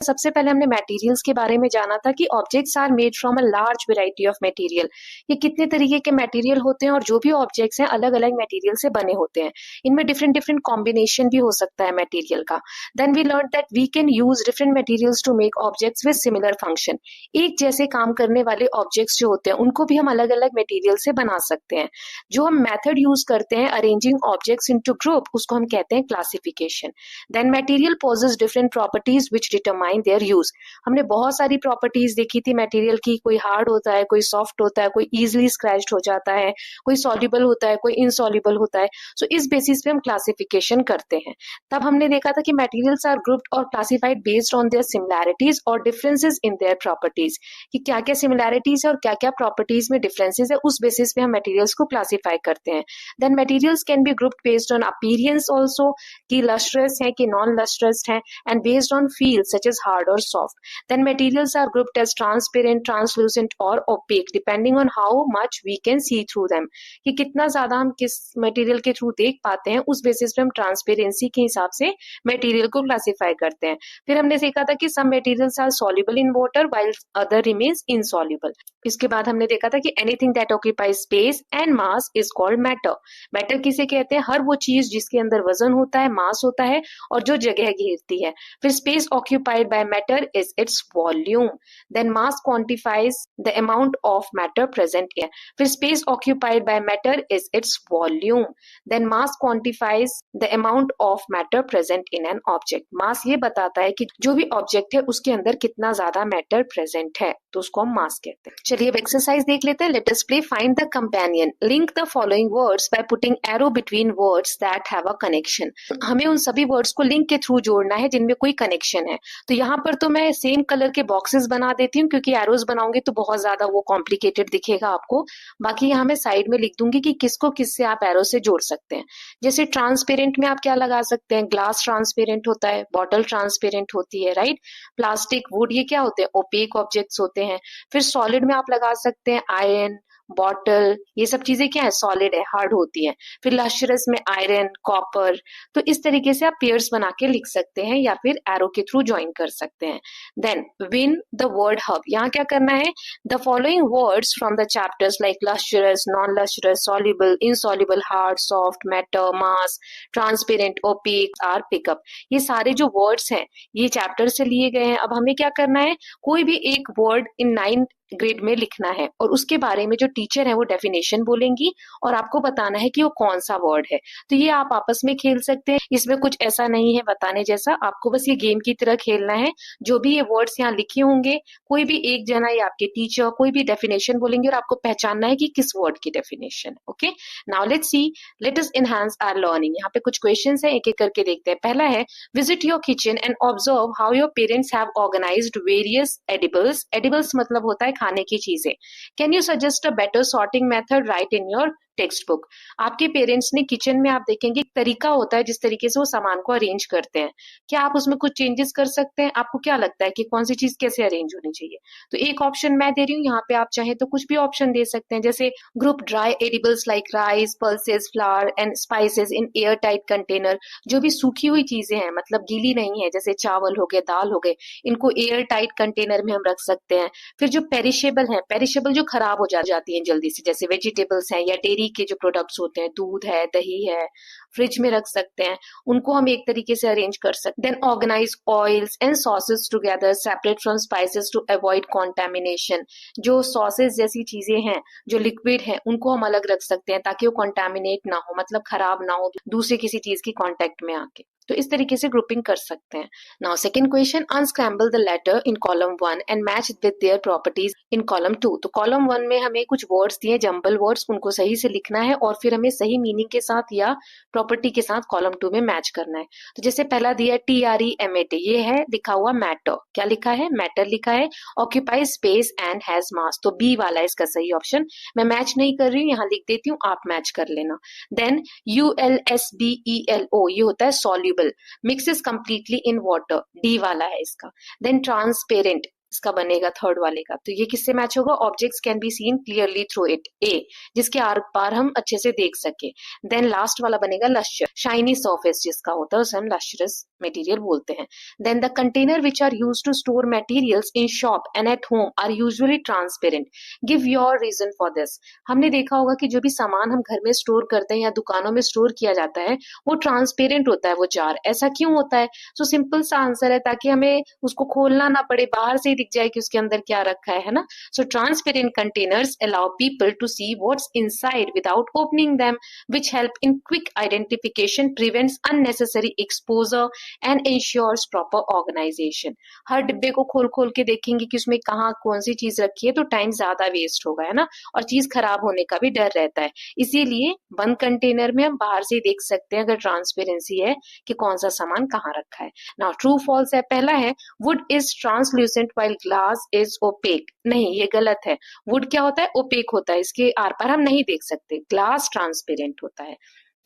सबसे पहले हमने मटेरियल्स के बारे में जाना था कि objects are made from a large variety of material. ये कितने तरीके के मटेरियल होते हैं और जो भी ऑब्जेक्ट्स हैं अलग अलग मटेरियल से बने होते हैं। इनमें डिफरेंट डिफरेंट कॉम्बिनेशन भी हो सकता है मटेरियल का। Then we learn that we can use different materials to make objects with similar function. एक जैसे काम करने वाले ऑब्जेक्ट्स जो होते हैं उनको भी हम अलग अलग मटेरियल से बना सकते हैं। जो हम मेथड यूज करते हैं अरेंजिंग ऑब्जेक्ट्स इनटू ग्रुप उसको हम कहते हैं classification. Then material possesses different properties which determine their use. हमने बहुत सारी प्रॉपर्टीज देखी थी मटेरियल की, कोई हार्ड होता है, कोई सॉफ्ट होता है, कोई इजिली स्क्रैच्ड हो जाता है, कोई सॉल्युबल होता है, कोई इनसॉल्युबल होता है। सो इस बेसिस पे हम क्लासिफिकेशन करते हैं। तब हमने देखा था कि मटेरियल्स आर ग्रुप्ड और classified based on their similarities और डिफरेंसेस इन देयर प्रॉपर्टीज, कि क्या क्या सिमिलैरिटीज है और क्या क्या प्रॉपर्टीज में डिफरेंसेस है, उस बेसिस पे हम मटेरियल्स को क्लासिफाई करते हैं। Then materials can be grouped based on appearance also, कि लस्ट्रस है कि नॉन लस्ट्रस है, and based on fields such as hard or soft. Then materials are grouped as transparent, translucent or opaque depending on how much we can see through them. कि कितना ज्यादा हम किस material के through देख पाते हैं उस बेसिस पे हम ट्रांसपेरेंसी के हिसाब से मटेरियल को क्लासिफाई करते हैं। फिर हमने देखा था कि some materials are soluble in water while other remains insoluble. इसके बाद हमने देखा था कि anything that occupies space and mass is called matter. Matter किसे कहते हैं? हर वो चीज जिसके अंदर वजन होता है, मास होता है और जो जगह घेरती है। फिर space occupied by matter is its volume. Then mass quantifies the amount of matter present in. फिर space occupied by matter is its volume. Then mass quantifies the amount of matter present in an object. Mass ये बताता है कि जो भी object है उसके अंदर कितना ज्यादा मैटर प्रेजेंट है, तो उसको हम मास कहते हैं। चलिए अब एक्सरसाइज देख लेते हैं। Let us play find the companion. Link the following words by putting arrow between words that have a connection. हमें उन सभी वर्ड्स को लिंक के थ्रू जोड़ना है जिनमें कोई कनेक्शन है। तो यहाँ पर तो मैं सेम कलर के बॉक्सेस बना देती हूँ, क्योंकि एरोज बनाऊंगी तो बहुत ज्यादा वो कॉम्प्लिकेटेड दिखेगा आपको। बाकी यहाँ मैं साइड में लिख दूंगी कि किसको किससे आप एरो से जोड़ सकते हैं। जैसे ट्रांसपेरेंट में आप क्या लगा सकते हैं? ग्लास ट्रांसपेरेंट होता है, बॉटल ट्रांसपेरेंट होती है, राइट। प्लास्टिक, वुड, ये क्या होते हैं? ओपेक ऑब्जेक्ट्स होते हैं। फिर सॉलिड में आप लगा सकते हैं आयरन, बॉटल, ये सब चीजें क्या है? सॉलिड है, हार्ड होती हैं। फिर लश्रस में आयरन, कॉपर। तो इस तरीके से आप पेयर्स बना के लिख सकते हैं या फिर एरो के थ्रू ज्वाइन कर सकते हैं। Then win the word hub. यहाँ क्या करना है? The following words from the chapters like lustrous, non lustrous, soluble, insoluble, hard, soft, matter, mass, transparent, opaque are pickup. ये सारे जो वर्ड्स हैं ये चैप्टर से लिए गए हैं। अब हमें क्या करना है? कोई भी एक वर्ड इन 9th ग्रेड में लिखना है और उसके बारे में जो टीचर है वो डेफिनेशन बोलेंगी और आपको बताना है कि वो कौन सा वर्ड है। तो ये आप आपस में खेल सकते हैं, इसमें कुछ ऐसा नहीं है बताने जैसा, आपको बस ये गेम की तरह खेलना है। जो भी ये वर्ड्स यहाँ लिखे होंगे, कोई भी एक जना या आपके टीचर कोई भी डेफिनेशन बोलेंगे और आपको पहचानना है कि किस वर्ड की definition. Okay, now let's see, let us enhance our learning. यहाँ पे कुछ क्वेश्चंस हैं, एक एक करके देखते हैं। पहला है, visit your kitchen and observe how your parents have organised various edibles. Edibles मतलब होता है खाने की चीजें। Can you suggest a better sorting method? Right in your textbook. आपके पेरेंट्स ने किचन में, आप देखेंगे, एक तरीका होता है जिस तरीके से वो सामान को अरेंज करते हैं। क्या आप उसमें कुछ चेंजेस कर सकते हैं? आपको क्या लगता है कि कौन सी चीज कैसे अरेंज होनी चाहिए? तो एक ऑप्शन मैं दे रही हूँ, यहाँ पे आप चाहे तो कुछ भी ऑप्शन दे सकते हैं। जैसे group dry edibles like rice, pulses, flower and spices in air tight container. जो भी सूखी हुई चीजें हैं, मतलब गीली नहीं है, जैसे चावल हो गए, दाल हो गए, इनको एयर टाइट कंटेनर में हम रख सकते हैं। फिर जो पेरिशेबल है, पेरिशेबल जो खराब हो जाती हैं जल्दी से, जैसे वेजिटेबल्स हैं या डेयरी के जो प्रोडक्ट्स होते हैं, दूध है, दही है, फ्रिज में रख सकते हैं, उनको हम एक तरीके से अरेंज कर सकते हैं। Then organise oils and sauces together separate from spices to avoid contamination. जो सॉसेस जैसी चीजें हैं, जो लिक्विड है, उनको हम अलग रख सकते हैं ताकि वो कॉन्टेमिनेट ना हो, मतलब खराब ना हो दूसरे किसी चीज की कॉन्टेक्ट में आके। तो इस तरीके से ग्रुपिंग कर सकते हैं। Now second question, unscramble the letter in column 1 and match with their properties in column 2। तो कॉलम 1 में हमें कुछ वर्ड्स दिए, जंबल वर्ड्स, उनको सही से लिखना है और फिर हमें सही मीनिंग के साथ या प्रॉपर्टी के साथ कॉलम 2 में मैच करना है। तो जैसे पहला दिया है TREMAT, ये है लिखा हुआ मैटर। क्या लिखा है? मैटर लिखा है। ऑक्यूपाई स्पेस एंड हैज मास, तो बी वाला इसका सही ऑप्शन। मैं मैच नहीं कर रही हूँ, यहाँ लिख देती हूँ, आप मैच कर लेना। देन ULSBELO, ये होता है soluble, mixes completely in water, D वाला है इसका। देन ट्रांसपेरेंट, इसका बनेगा थर्ड वाले का। तो ये किससे मैच होगा? Objects can be seen clearly through it, A, जिसके आर पार हम अच्छे से देख सके। देन लास्ट वाला बनेगा लश्यर, शाइनी सरफेस जिसका होता है उसे हम लश्यरस मटेरियल बोलते हैं। Then the container which are used to store materials in shop and at home are usually transparent. Give your reason for this. हमने देखा होगा कि जो भी सामान हम घर में स्टोर करते हैं या दुकानों में स्टोर किया जाता है वो ट्रांसपेरेंट होता है वो जार। ऐसा क्यों होता है? सो सिंपल सा आंसर है, ताकि हमें उसको खोलना ना पड़े, बाहर से ही दिख जाए कि उसके अंदर क्या रखा है ना। So transparent containers allow people to see what's inside without opening them, which help in quick identification, prevents unnecessary exposure and ensures proper organization। हर डिब्बे को खोल खोल के देखेंगे कि उसमें कहाँ कौन सी चीज रखी है तो टाइम ज्यादा वेस्ट होगा, है ना, और चीज खराब होने का भी डर रहता है। इसीलिए बंद कंटेनर में हम बाहर से देख सकते हैं अगर ट्रांसपेरेंसी है कि कौन सा सामान कहाँ रखा है। नाउ ट्रू फॉल्स है, पहला है wood is translucent while glass is opaque. नहीं, ये गलत है। वुड क्या होता है? ओपेक होता है, इसके आर पार हम नहीं देख सकते। ग्लास ट्रांसपेरेंट होता है,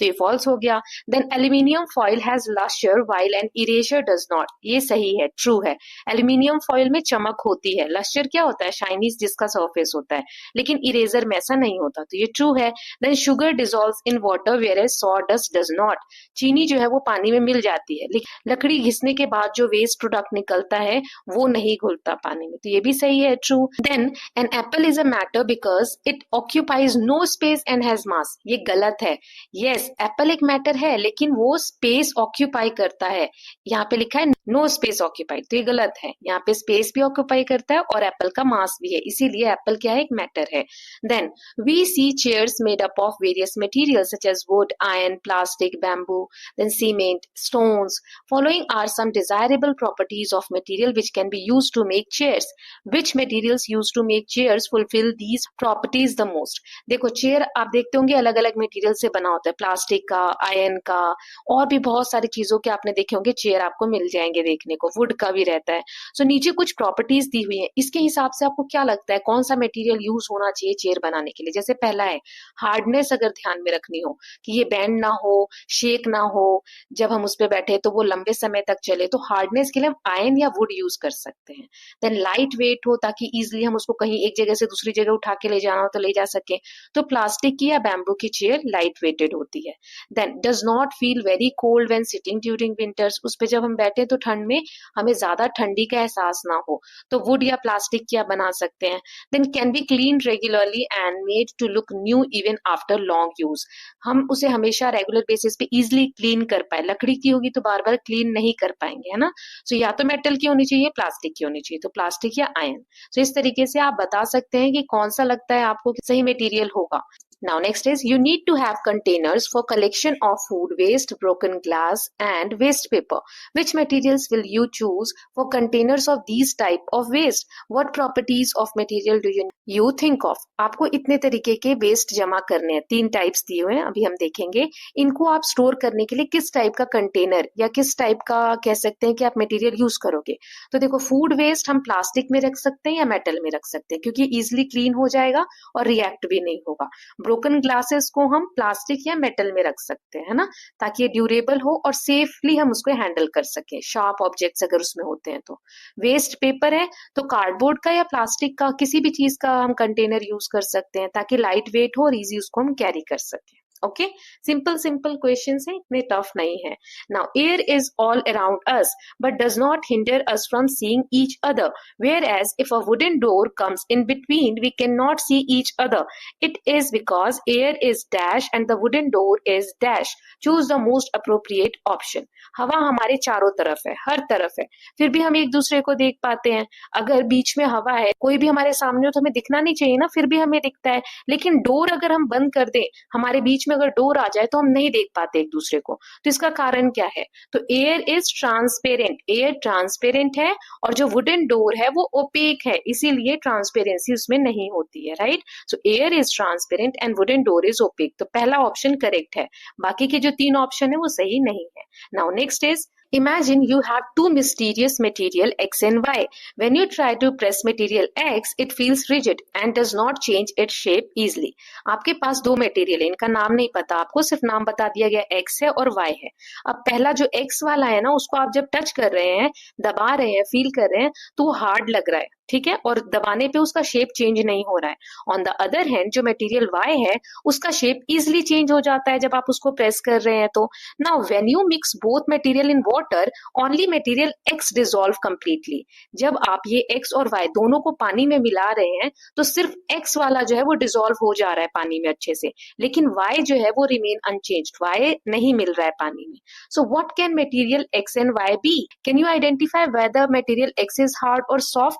तो ये फॉल्स हो गया। Then aluminium foil has lustre while an eraser does not. ये सही है, ट्रू है। एल्यूमिनियम फॉइल में चमक होती है। लश्यर क्या होता है? शाइनीज जिसका सरफेस होता है, लेकिन इरेजर में ऐसा नहीं होता, तो ये ट्रू है। Then sugar dissolves in water whereas sawdust does not. चीनी जो है वो पानी में मिल जाती है, लेकिन लकड़ी घिसने के बाद जो वेस्ट प्रोडक्ट निकलता है वो नहीं घुलता पानी में, तो ये भी सही है, true. Then an apple is a matter because it occupies no space and has mass. ये गलत है। यस, एप्पल एक मैटर है लेकिन वो स्पेस ऑक्यूपाई करता है। यहाँ पे लिखा है नो स्पेस ऑक्यूपाइड, तो ये गलत है। यहाँ पे स्पेस भी ऑक्यूपाई करता है और एप्पल का मास भी है, इसीलिए एप्पल क्या है? एक मैटर है। Then we see chairs made up of various materials such as wood, iron, plastic, bamboo, then cement, stones. Following are some desirable properties of material which can be use to make chairs. Which materials use to make chairs fulfil these properties the most. देखो, chair आप देखते होंगे अलग अलग material से बना होता है, प्लास्टिक का, आयरन का, और भी बहुत सारी चीजों के आपने देखे होंगे चेयर आपको मिल जाएंगे देखने को, वुड का भी रहता है। सो नीचे कुछ प्रॉपर्टीज दी हुई है, इसके हिसाब से आपको क्या लगता है कौन सा मटेरियल यूज होना चाहिए चेयर बनाने के लिए? जैसे पहला है हार्डनेस, अगर ध्यान में रखनी हो कि ये बैंड ना हो, शेक ना हो, जब हम उस पर बैठे तो वो लंबे समय तक चले, तो हार्डनेस के लिए हम आयरन या वुड यूज कर सकते हैं। देन लाइट वेट हो, ताकि इजिली हम उसको कहीं एक जगह से दूसरी जगह उठा के ले जाना हो तो ले जा सके, तो प्लास्टिक की या बैम्बू की चेयर लाइट वेटेड होती है। Then does not feel very cold when sitting during winters. उस पे जब हम बैठे तो ठंड में हमें ज्यादा ठंडी का एहसास ना हो, तो वुड या प्लास्टिक की आप बना सकते हैं। Then can be clean regularly and made to look new even after long use. हम उसे हमेशा रेगुलर बेसिस पे इजिली क्लीन कर पाए। लकड़ी की होगी तो बार बार क्लीन नहीं कर पाएंगे, है ना। सो या तो मेटल की होनी चाहिए, प्लास्टिक की होनी चाहिए, तो प्लास्टिक या आयरन। सो इस तरीके से आप बता सकते हैं कि कौन सा लगता है आपको कि सही मटेरियल होगा। Now next is you need to have containers for collection of food waste, broken glass and waste paper. Which materials will you choose for containers of these type of waste? What properties of material do you think of? आपको इतने तरीके के waste जमा करने हैं, 3 types दिए हुए हैं, अभी हम देखेंगे। इनको आप स्टोर करने के लिए किस टाइप का कंटेनर या किस टाइप का कह सकते हैं कि आप मटेरियल यूज करोगे। तो देखो, फूड वेस्ट हम प्लास्टिक में रख सकते हैं या मेटल में रख सकते हैं, क्योंकि इजिली क्लीन हो जाएगा और रिएक्ट भी नहीं होगा। ब्रोकन ग्लासेस को हम प्लास्टिक या मेटल में रख सकते हैं, है ना, ताकि ये ड्यूरेबल हो और सेफली हम उसको हैंडल कर सके, शार्प ऑब्जेक्ट्स अगर उसमें होते हैं तो। वेस्ट पेपर है तो कार्डबोर्ड का या प्लास्टिक का किसी भी चीज का हम कंटेनर यूज कर सकते हैं, ताकि लाइट वेट हो और इजी उसको हम कैरी कर सके। ओके, सिंपल सिंपल क्वेश्चन है, इतने टफ नहीं है। Now air is all around us but does not hinder us from seeing each other, whereas if a wooden door comes in between we can not see each other. It is because air is dash and the wooden door is dash. Choose the most appropriate option. हवा हमारे चारों तरफ है, हर तरफ है, फिर भी हम एक दूसरे को देख पाते हैं। अगर बीच में हवा है, कोई भी हमारे सामने हो तो हमें दिखना नहीं चाहिए ना, फिर भी हमें दिखता है। लेकिन डोर अगर हम बंद कर दें, हमारे बीच में अगर डोर आ जाए तो हम नहीं देख पाते एक दूसरे को। तो इसका कारण क्या है? तो air is transparent, air transparent है, और जो वुडन डोर है वो ओपेक है, इसीलिए ट्रांसपेरेंसी उसमें नहीं होती है, right. So air is transparent and wooden door is opaque, तो पहला ऑप्शन करेक्ट है। बाकी के जो 3 ऑप्शन है वो सही नहीं है। Now next is imagine you have two mysterious material X and Y. When you try to press material X, it feels rigid and does not change its shape easily. आपके पास 2 मटेरियल है, इनका नाम नहीं पता आपको, सिर्फ नाम बता दिया गया X है और Y है। अब पहला जो X वाला है ना, उसको आप जब टच कर रहे हैं, दबा रहे हैं, फील कर रहे हैं, तो वो हार्ड लग रहा है, ठीक है, और दबाने पे उसका शेप चेंज नहीं हो रहा है। ऑन द अदर हैंड जो मटेरियल Y है उसका शेप इजिली चेंज हो जाता है जब आप उसको प्रेस कर रहे हैं तो। Now when you mix both material in water, only material X dissolve completely. जब आप ये X और Y दोनों को पानी में मिला रहे हैं तो सिर्फ X वाला जो है वो डिसॉल्व हो जा रहा है पानी में अच्छे से, लेकिन Y जो है वो रिमेन अनचेंज्ड, Y नहीं मिल रहा है पानी में। So what can material X and Y be? Can you identify whether material X is hard और soft?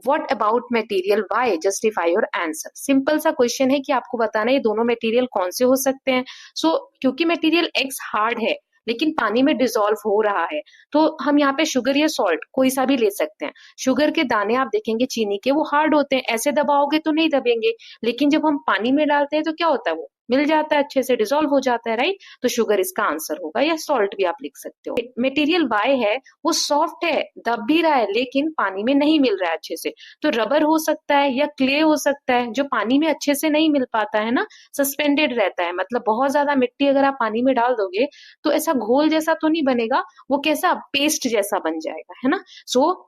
What about material Y? Justify your answer. Simple सा क्वेश्चन है कि आपको बताना है ये दोनों मटेरियल कौन से हो सकते हैं। क्योंकि मटेरियल X हार्ड है लेकिन पानी में डिसॉल्व हो रहा है, तो हम यहाँ पे शुगर या सॉल्ट कोई सा भी ले सकते हैं। शुगर के दाने आप देखेंगे चीनी के वो हार्ड होते हैं, ऐसे दबाओगे तो नहीं दबेंगे, लेकिन जब हम पानी में डालते हैं तो क्या होता है, वो मिल जाता है, अच्छे से डिसॉल्व हो जाता है, राइट। तो शुगर इसका आंसर होगा, या सॉल्ट भी आप लिख सकते हो। मटेरियल Y है वो सॉफ्ट है, दब भी रहा है लेकिन पानी में नहीं मिल रहा है अच्छे से, तो रबर हो सकता है या क्ले हो सकता है जो पानी में अच्छे से नहीं मिल पाता है ना, सस्पेंडेड रहता है। मतलब बहुत ज्यादा मिट्टी अगर आप पानी में डाल दोगे तो ऐसा घोल जैसा तो नहीं बनेगा, वो कैसा पेस्ट जैसा बन जाएगा, है ना।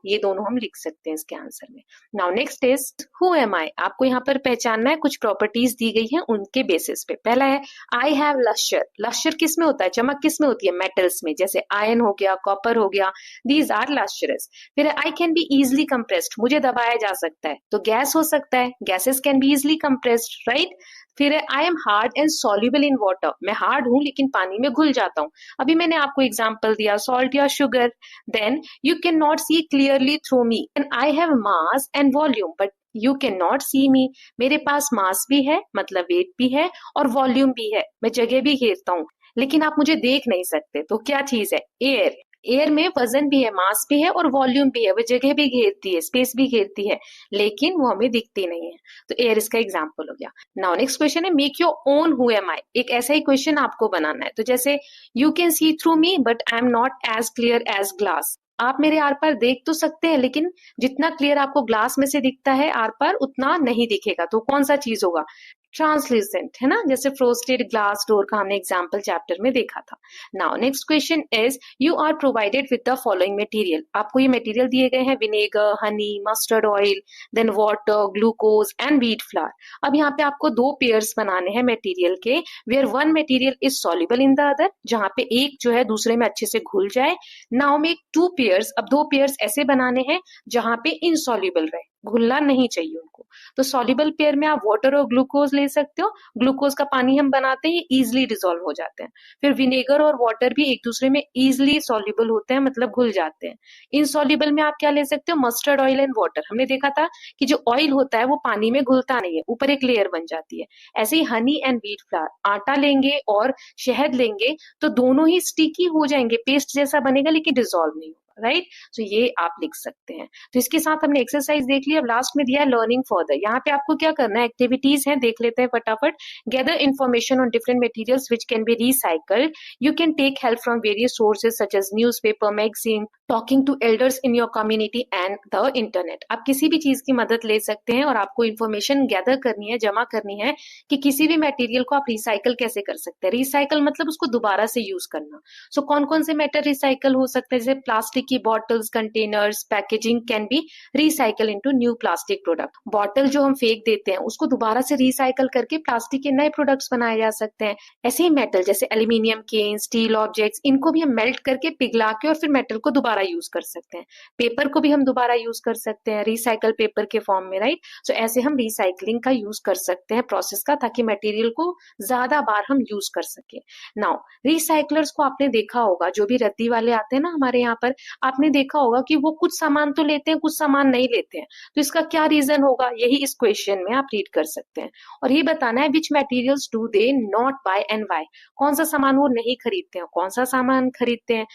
ये दोनों हम लिख सकते हैं इसके आंसर में। Now next is who am I. आपको यहाँ पर पहचानना है, कुछ प्रॉपर्टीज दी गई है उनके बेसिस पे। पहला है आई हैव लश्यर। लश्यर किस में होता है, चमक किस में होती है, मेटल्स में, जैसे आयरन हो गया, कॉपर हो गया, दीज आर लश्यरस। फिर I can be easily compressed, मुझे दबाया जा सकता है, तो गैस हो सकता है, gases can be easily compressed, right. फिर है I am hard and soluble in water, मैं हार्ड हूं लेकिन पानी में घुल जाता हूं। अभी मैंने आपको एग्जांपल दिया सॉल्ट या sugar. Then you can not see clearly through me and I have mass and volume but you can not see me. मेरे पास मास भी है, मतलब वेट भी है, और वॉल्यूम भी है, मैं जगह भी घेरता हूँ, लेकिन आप मुझे देख नहीं सकते। तो क्या चीज है, एयर। एयर में वजन भी है, मास भी है और वॉल्यूम भी है, वो जगह भी घेरती है, स्पेस भी घेरती है, लेकिन वो हमें दिखती नहीं है। तो एयर इसका एग्जाम्पल हो गया। नाउ नेक्स्ट क्वेश्चन है make your own who am I. एक ऐसा ही क्वेश्चन आपको बनाना है। तो जैसे you can see through me but I am not as clear as glass. आप मेरे आर पार देख तो सकते हैं लेकिन जितना क्लियर आपको ग्लास में से दिखता है आर पार उतना नहीं दिखेगा। तो कौन सा चीज होगा, ट्रांसल्यूसेंट, है ना, जैसे फ्रोस्टेड ग्लास डोर का हमने एग्जाम्पल चैप्टर में देखा था। Now next question is you are provided with the following material. आपको ये मटेरियल दिए गए हैं, vinegar, honey, mustard oil, then water, glucose and wheat flour. अब यहाँ पे आपको दो पेयर्स बनाने हैं मटेरियल के, where one material is soluble in the other, जहाँ पे एक जो है दूसरे में अच्छे से घुल जाए। Now make two pairs. अब दो पेयर्स ऐसे बनाने हैं जहाँ पे इनसॉल्युबल रहे, घुलना नहीं चाहिए उनको। तो सॉल्युबल पेयर में आप वाटर और ग्लूकोज ले सकते हो। ग्लूकोज का पानी हम बनाते हैं, इजिली डिसॉल्व हो जाते हैं। फिर विनेगर और वाटर भी एक दूसरे में इजिली सॉल्युबल होते हैं, मतलब घुल जाते हैं। इनसॉल्युबल में आप क्या ले सकते हो, मस्टर्ड ऑयल एंड वाटर। हमने देखा था कि जो ऑयल होता है वो पानी में घुलता नहीं है, ऊपर एक लेयर बन जाती है। ऐसे ही हनी एंड व्हीट फ्लावर, आटा लेंगे और शहद लेंगे तो दोनों ही स्टिकी हो जाएंगे, पेस्ट जैसा बनेगा लेकिन डिसॉल्व नहीं होगा, राइट। तो ये आप लिख सकते हैं। तो इसके साथ हमने एक्सरसाइज देख ली। अब लास्ट में दिया है लर्निंग फर्दर। यहाँ पे आपको क्या करना है, एक्टिविटीज हैं, देख लेते हैं फटाफट। Gather information on different materials which can be recycled. You can take help from various sources such as newspaper, magazine, talking to elders in your community and the internet. आप किसी भी चीज की मदद ले सकते हैं और आपको इन्फॉर्मेशन गैदर करनी है, जमा करनी है कि किसी भी मटेरियल को आप रिसाइकल कैसे कर सकते हैं। रिसाइकल मतलब उसको दोबारा से यूज करना। कौन कौन से मैटर रिसाइकल हो सकते हैं, जैसे प्लास्टिक की bottles, containers, packaging can be recycle into new plastic product. Bottle जो हम फेंक देते हैं उसको दोबारा से रिसाइकल करके प्लास्टिक के नए प्रोडक्ट्स बनाए जा सकते हैं। ऐसे ही मेटल जैसे एल्यूमिनियम, केन, स्टील ऑब्जेक्ट्स, इनको भी हम मेल्ट करके पिघला के और फिर मेटल को दोबारा यूज कर सकते हैं। पेपर को भी हम दोबारा यूज कर सकते हैं रिसाइकल पेपर के फॉर्म में, राइट। ऐसे हम रिसाइकलिंग का यूज कर सकते हैं प्रोसेस का, ताकि मटेरियल को ज्यादा बार हम यूज कर सके। नाउ रिसाइकलर्स को आपने देखा होगा, जो भी रद्दी वाले आते हैं ना हमारे यहाँ पर, आपने देखा होगा कि वो कुछ सामान तो लेते हैं, कुछ सामान नहीं लेते हैं। तो इसका क्या रीजन होगा, यही इस क्वेश्चन में आप रीड कर सकते हैं। और ये बताना है which materials do they not buy and why. कौन सा सामान वो नहीं खरीदते हैं, कौन सा सामान खरीदते हैं।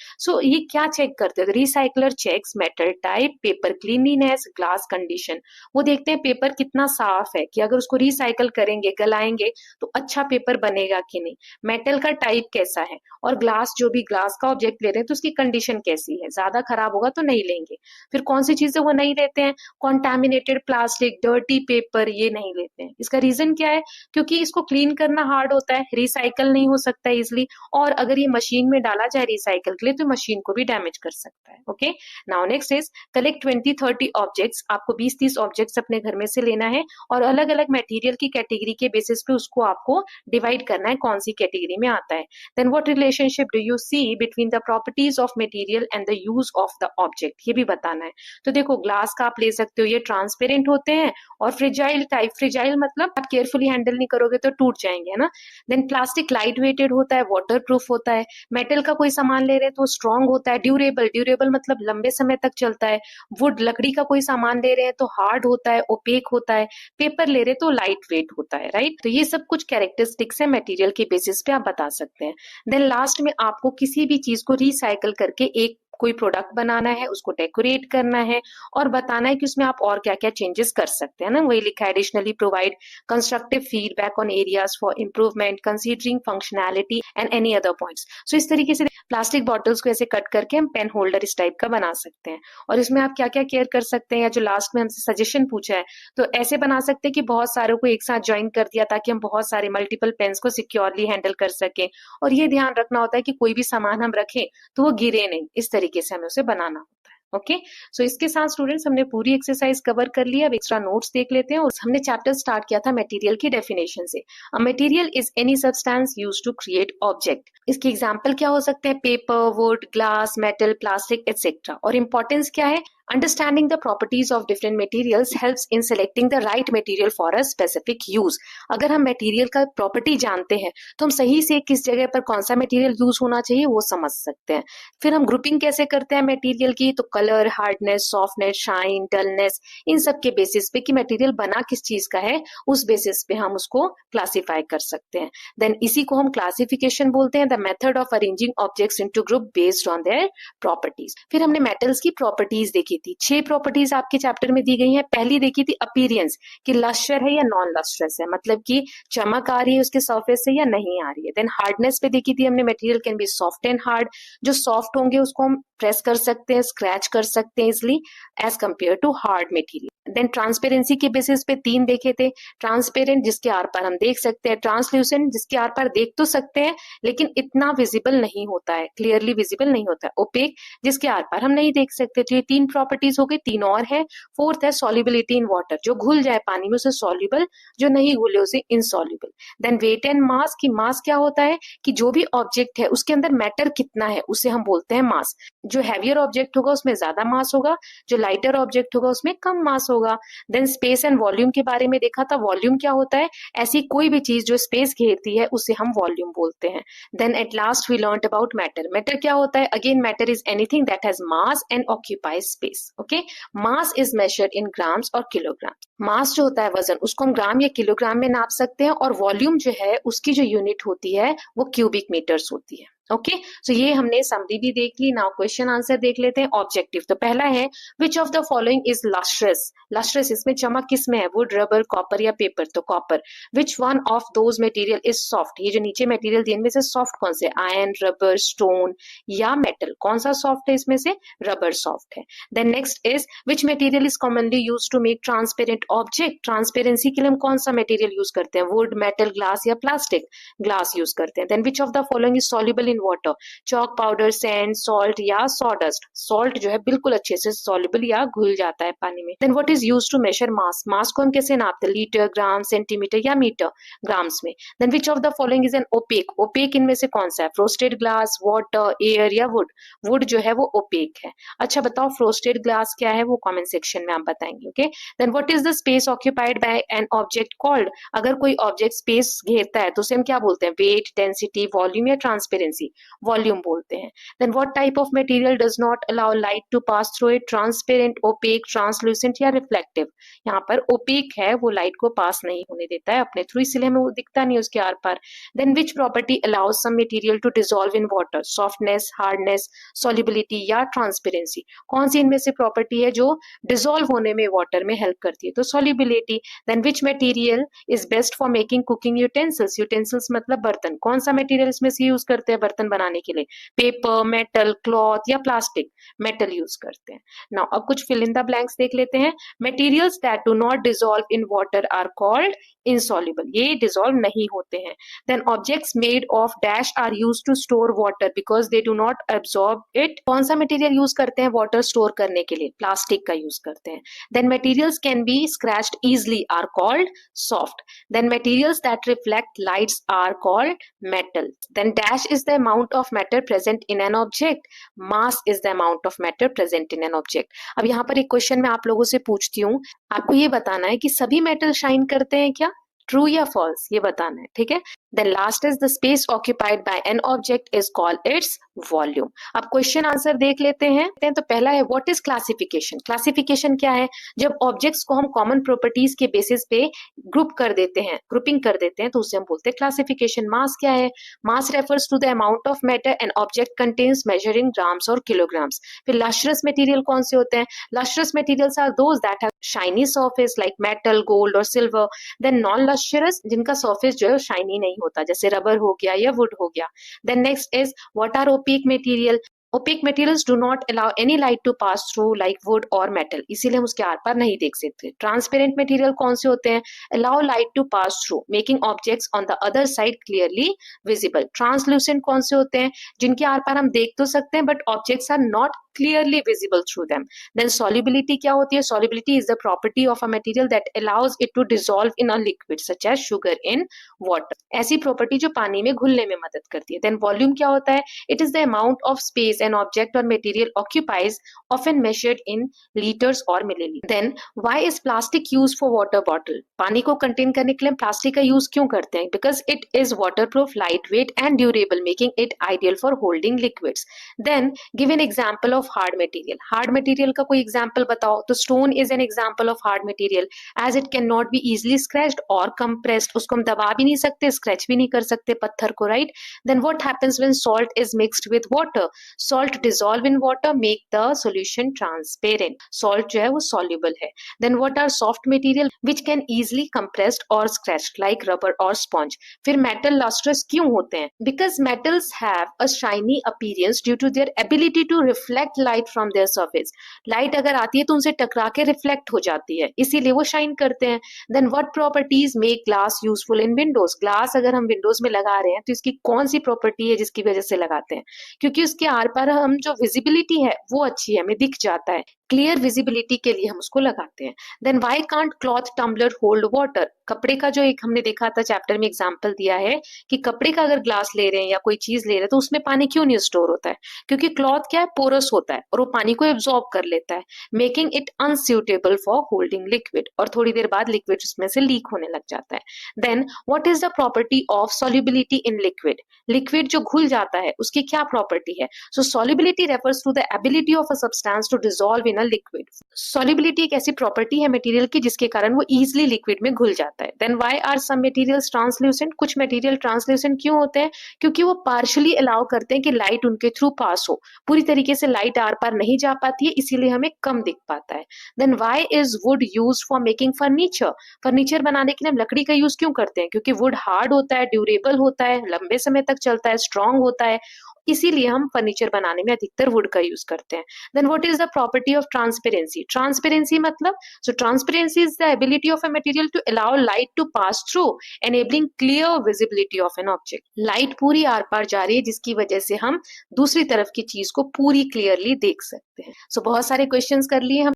ये क्या चेक करते हैं, recycler checks metal type, paper cleanliness, glass condition. वो देखते हैं पेपर कितना साफ है, कि अगर उसको रिसाइकल करेंगे, गलाएंगे तो अच्छा पेपर बनेगा कि नहीं। मेटल का टाइप कैसा है, और ग्लास, जो भी ग्लास का ऑब्जेक्ट ले रहे हैं तो उसकी कंडीशन कैसी है, ज्यादा ज्यादा खराब होगा तो नहीं लेंगे। फिर कौन सी चीजें वो नहीं लेते हैं, कॉन्टेमिनेटेड प्लास्टिक, डर्टी पेपर, ये नहीं लेते हैं। इसका रीजन क्या है, क्योंकि इसको क्लीन करना हार्ड होता है, रिसाइकल नहीं हो सकता इजिली, और अगर ये मशीन में डाला जाए रिसाइकल के लिए तो मशीन को भी डैमेज कर सकता है। Okay, now next is collect 20-30 objects. आपको 20-30 ऑब्जेक्ट्स अपने घर में से लेना है और अलग अलग मटेरियल की कैटेगरी के बेसिस पे उसको आपको डिवाइड करना है कौन सी कैटेगरी में आता है। Then what relationship do you see between the properties of material and the use of the object, ये भी बताना है। तो देखो ग्लास का आप ले सकते हो, ये ट्रांसपेरेंट होते हैं और फ्रिजाइल टाइप, फ्रिजाइल मतलब आप केयरफुली हैंडल नहीं करोगे तो टूट जाएंगे, है ना। देन प्लास्टिक लाइट वेटेड होता है, वाटर प्रूफ होता है। मेटल का कोई सामान ले रहे हैं तो स्ट्रॉन्ग होता है। ड्यूरेबल, ड्यूरेबल मतलब लंबे समय तक चलता है। वुड, लकड़ी का कोई सामान ले रहे हैं तो हार्ड होता है, ओपेक होता है। पेपर ले रहे तो लाइट वेट होता है, राइट। तो ये सब कुछ कैरेक्टरिस्टिक्स है मटेरियल के बेसिस पे आप बता सकते हैं। देन लास्ट में आपको किसी भी चीज को रिसाइकल करके एक कोई प्रोडक्ट बनाना है, उसको डेकोरेट करना है और बताना है कि उसमें आप और क्या क्या चेंजेस कर सकते हैं ना। वही लिखा है, additionally provide constructive feedback on areas for improvement considering functionality and any other points. So इस तरीके से प्लास्टिक बॉटल्स को ऐसे कट करके हम पेन होल्डर इस टाइप का बना सकते हैं। और इसमें आप क्या क्या केयर कर सकते हैं, या जो लास्ट में हमसे सजेशन पूछा है तो ऐसे बना सकते हैं कि बहुत सारों को एक साथ ज्वाइन कर दिया ताकि हम बहुत सारे मल्टीपल पेन्स को सिक्योरली हैंडल कर सकें। और ये ध्यान रखना होता है कि कोई भी सामान हम रखें तो वो गिरे नहीं, इस तरीके से हमें उसे बनाना होता है। ओके, सो इसके साथ स्टूडेंट्स हमने पूरी एक्सरसाइज कवर कर लिया। अब एक्स्ट्रा नोट्स देख लेते हैं। और हमने चैप्टर स्टार्ट किया था मटेरियल की डेफिनेशन से। A material is any substance used to create object. इसके एग्जांपल क्या हो सकते हैं, paper, wood, glass, metal, plastic etcetera. और इंपॉर्टेंस क्या है, understanding the properties of different materials helps in selecting the right material for a specific use. अगर हम मटेरियल का प्रॉपर्टी जानते हैं तो हम सही से किस जगह पर कौन सा मटेरियल यूज होना चाहिए वो समझ सकते हैं। फिर हम ग्रुपिंग कैसे करते हैं मटेरियल की, तो colour, hardness, softness, shine, dullness, इन सब के बेसिस पे कि मटेरियल बना किस चीज का है, उस बेसिस पे हम उसको क्लासिफाई कर सकते हैं। देन इसी को हम क्लासिफिकेशन बोलते हैं, the method of arranging objects into group based on their properties. फिर हमने मेटल्स की प्रॉपर्टीज देखी थी। 6 प्रॉपर्टीज आपके चैप्टर में दी गई हैं। पहली देखी थी अपीयरेंस, कि लस्टर है या नॉन लस्टरस है, मतलब कि चमक आ रही है उसके सरफेस से या नहीं आ रही है। देन हार्डनेस पे देखी थी हमने, material can be soft and hard. जो सॉफ्ट होंगे उसको हम प्रेस कर सकते हैं, स्क्रैच कर सकते हैं easily as compare to hard material. Then transparency के बेसिस पे 3 देखे थे। ट्रांसपेरेंट, जिसके आर पार हम देख सकते हैं। ट्रांसल्यूसेंट, जिसके आर पार देख तो सकते हैं लेकिन इतना विजिबल नहीं होता है, क्लियरली विजिबल नहीं होता है। ओपेक, जिसके आर पार हम नहीं देख सकते। तो ये 3 प्रॉपर्टीज हो गई, 3 और है। फोर्थ है सॉल्युबिलिटी इन वाटर, जो घुल जाए पानी में उसे सॉल्युबल, जो नहीं घुले उसे insoluble. Then weight and mass, की मास क्या होता है कि जो भी ऑब्जेक्ट है उसके अंदर मैटर कितना है उसे हम बोलते हैं मास। जो हैवियर ऑब्जेक्ट होगा उसमें ज्यादा मास होगा, जो लाइटर ऑब्जेक्ट होगा उसमें कम मास होगा। देन स्पेस एंड वॉल्यूम के बारे में देखा था। वॉल्यूम क्या होता है, ऐसी कोई भी चीज जो स्पेस घेरती है उसे हम वॉल्यूम बोलते हैं। Then at last we learned about matter. Matter क्या होता है, again matter is anything that has mass and occupies space. Okay, mass is measured in grams और किलोग्राम। मास जो होता है वजन, उसको हम ग्राम या किलोग्राम में नाप सकते हैं, और वॉल्यूम जो है उसकी जो यूनिट होती है वो क्यूबिक मीटर्स होती है। ओके, सो ये हमने समरी भी देख ली। नाउ क्वेश्चन आंसर देख लेते हैं। ऑब्जेक्टिव तो पहला है, विच of the following is lustrous. Lustrous, इसमें चमक किसमें है, वुड, रबर, कॉपर या पेपर, तो copper. Which one of those material is soft, ये जो नीचे मटेरियल दिए इनमें से सॉफ्ट कौन से, आयरन, रबर, स्टोन या मेटल, कौन सा सॉफ्ट है इसमें से, रबर सॉफ्ट है। Then next is which material is commonly use to make transparent object. Transparency के लिए हम कौन सा मटेरियल यूज करते हैं, वुड, मेटल, ग्लास या प्लास्टिक, ग्लास यूज करते हैं। Then which of the following is soluble in water, chalk powder, sand, salt या सॉडस्ट। सॉल्ट जो है बिल्कुल अच्छे से सॉल्युबल या घुल जाता है पानी में। Then what is used to measure mass, mass को हम कैसे नापते हैं, लीटर, ग्राम, सेंटीमीटर या मीटर, ग्राम्स में। Then which of the following is an opaque, opaque इनमें से कौन सा है, फ्रोस्टेड ग्लास, वाटर, एयर या वुड, वुड जो है वो ओपेक है। अच्छा बताओ फ्रोस्टेड ग्लास क्या है, वो कमेंट सेक्शन में आप बताएंगे। Okay, then what is the space occupied by an object called, अगर कोई ऑब्जेक्ट स्पेस घेरता है तो उसे हम क्या बोलते हैं, वेट, डेंसिटी, वॉल्यूम या ट्रांसपेरेंसी, वॉल्यूम बोलते हैं। Then what type of material does not allow light to pass through it, transparent, opaque, translucent या रिफ्लेक्टिव। यहाँ पर ओपेक है, वो लाइट को पास नहीं होने देता है अपने थ्रू, इसलिए हमें वो दिखता नहीं उसके आर पार। Then which property allows some material to dissolve in water, softness, hardness, solubility या ट्रांसपेरेंसी, कौन सी इनमें से प्रॉपर्टी है जो डिसॉल्व होने में वाटर में हेल्प करती है, तो solubility. Then which material is best for making cooking utensils, utensils मतलब बर्तन, कौन सा मटेरियल इसमें से यूज करते हैं बर्तन बर्तन बनाने के लिए? पेपर, मेटल, क्लॉथ या प्लास्टिक? मेटल यूज करते हैं। नाउ अब कुछ फिल इन द ब्लैंक्स देख लेते हैं। Materials that do not dissolve in water are called insoluble, ये डिसॉल्व नहीं होते हैं। देन objects made of dash are use to store water because they do not absorb it. कौन सा मटेरियल यूज करते हैं वाटर स्टोर करने के लिए? प्लास्टिक का यूज करते हैं। Then materials can be scratched easily are called soft. Then materials that reflect lights are called metal. Then dash is the amount of matter present in an object, mass is the amount of matter present in an object. अब यहाँ पर एक question मैं आप लोगों से पूछती हूँ, आपको ये बताना है कि सभी मेटल शाइन करते हैं क्या? ट्रू या फॉल्स, ये बताना है, ठीक है। Then last is the space occupied by an object is called its volume. अब क्वेश्चन आंसर देख लेते हैं। तो पहला है व्हाट इज क्लासिफिकेशन। क्लासिफिकेशन क्या है? जब ऑब्जेक्ट्स को हम कॉमन प्रॉपर्टीज के बेसिस पे ग्रुप कर देते हैं, ग्रुपिंग कर देते हैं, तो उसे हम बोलते हैं क्लासिफिकेशन। मास क्या है? Mass refers to the amount of matter an object contains measure in grams और किलोग्राम्स। फिर लस्ट्रस मटेरियल कौन से होते हैं? Lustrous materials are those that have shiny surface like metal, gold और सिल्वर। देन नॉन लस्ट्रस, जिनका surface जो है शाइनी नहीं होता, जैसे रबर हो गया या वुड हो गया। Then next is what are opaque material. Opaque materials do not allow any light to pass through like wood और मेटल, इसीलिए हम उसके आर पार नहीं देख सकते। ट्रांसपेरेंट मटेरियल कौन से होते हैं? Allow light to pass through making objects on the other side clearly visible. Translucent कौन से होते हैं? जिनके आर पार हम देख तो सकते हैं but objects are not clearly visible through them. Then solubility क्या होती है? Solubility is the property of a material that allows it to dissolve in a liquid such as sugar in water. ऐसी property जो पानी में घुलने में मदद करती है। Then volume क्या होता है? It is the amount of space an object or material occupies, often measured in liters or milliliters. Then why is plastic used for water bottle? पानी को कंटेन करने के लिए हम प्लास्टिक का यूज क्यों करते हैं? Because it is waterproof, lightweight and durable, making it ideal for holding liquids. Then give an example of hard material. Hard material का कोई एग्जांपल बताओ। तो stone is an example of hard material as it can not be easily scratched और compressed. उसको हम दबा भी नहीं सकते, स्क्रैच भी नहीं कर सकते पत्थर को, right. Then what happens when salt is mixed with water? Salt dissolve in water, make the solution transparent. Salt जो है वो सॉल्युबल है। Then what are soft material which can easily compressed और स्क्रैच्ड लाइक रबर और sponge. फिर metal lustrous क्यों होते हैं? Because metals have a shiny appearance due to their ability to reflect light from their surface. Light अगर आती है तो उनसे टकरा के रिफ्लेक्ट हो जाती है, इसीलिए वो शाइन करते हैं। Then what properties make glass useful in windows? Glass अगर हम विंडोज में लगा रहे हैं तो इसकी कौन सी प्रॉपर्टी है जिसकी वजह से लगाते हैं? क्योंकि उसके आर पार हम जो विजिबिलिटी है वो अच्छी है, हमें दिख जाता है, क्लियर विजिबिलिटी के लिए हम उसको लगाते हैं। Then why can't cloth tumbler hold water? कपड़े का जो एक हमने देखा था चैप्टर में एग्जांपल दिया है कि कपड़े का अगर ग्लास ले रहे हैं या कोई चीज ले रहे हैं तो उसमें पानी क्यों नहीं स्टोर होता है? क्योंकि क्लॉथ क्या है, पोरस होता है और वो पानी को एब्जॉर्ब कर लेता है, making it unsuitable for holding liquid. और थोड़ी देर बाद लिक्विड उसमें से लीक होने लग जाता है। Then what is the property of solubility in liquid? Liquid जो घुल जाता है उसकी क्या प्रॉपर्टी है? So solubility refers to the ability of a substance to dissolve in a liquid. Solubility एक ऐसी प्रॉपर्टी है मटेरियल की जिसके कारण वो इजिली लिक्विड में घुल जाता है। Then why are some materials translucent? कुछ मटेरियल ट्रांसल्यूसेंट क्यों होते हैं? क्योंकि वो पार्शियली अलाउ करते हैं कि लाइट उनके थ्रू पास हो, पूरी तरीके से लाइट आर पार नहीं जा पाती है, इसीलिए हमें कम दिख पाता है। Then why is wood used for making furniture? Furniture बनाने के लिए हम लकड़ी का यूज क्यों करते हैं? क्योंकि वुड हार्ड होता है, ड्यूरेबल होता है, लंबे समय तक चलता है, स्ट्रांग होता है, इसीलिए हम फर्नीचर बनाने में अधिकतर वुड का यूज करते हैं। Then what is the property of transparency? Transparency मतलब, so transparency is the ability of a material to allow light to pass through enabling clear visibility of an object. Light पूरी आर पार जा रही है जिसकी वजह से हम दूसरी तरफ की चीज को पूरी क्लियरली देख सकते हैं। सो बहुत सारे क्वेश्चंस कर लिए हम।